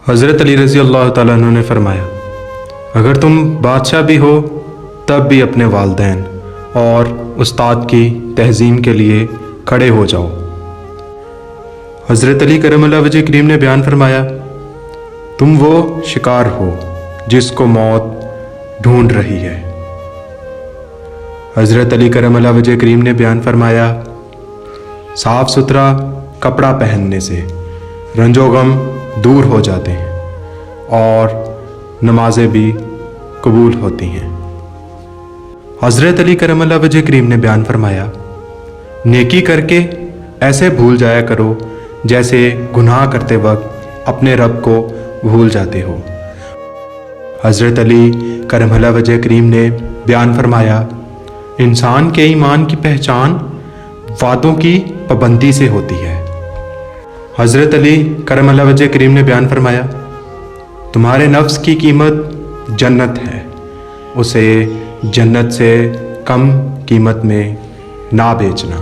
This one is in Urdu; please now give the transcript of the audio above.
حضرت علی رضی اللہ تعالیٰ عنہ نے فرمایا، اگر تم بادشاہ بھی ہو تب بھی اپنے والدین اور استاد کی تہذیب کے لیے کھڑے ہو جاؤ۔ حضرت علی کرم اللہ وجہ کریم نے بیان فرمایا، تم وہ شکار ہو جس کو موت ڈھونڈ رہی ہے۔ حضرت علی کرم اللہ وجہ کریم نے بیان فرمایا، صاف ستھرا کپڑا پہننے سے رنج و غم دور ہو جاتے ہیں اور نمازیں بھی قبول ہوتی ہیں۔ حضرت علی کرم اللہ وجہ کریم نے بیان فرمایا، نیکی کر کے ایسے بھول جایا کرو جیسے گناہ کرتے وقت اپنے رب کو بھول جاتے ہو۔ حضرت علی کرم اللہ وجہ کریم نے بیان فرمایا، انسان کے ایمان کی پہچان وعدوں کی پابندی سے ہوتی ہے۔ حضرت علی کرم اللہ وجہ کریم نے بیان فرمایا، تمہارے نفس کی قیمت جنت ہے، اسے جنت سے کم قیمت میں نہ بیچنا۔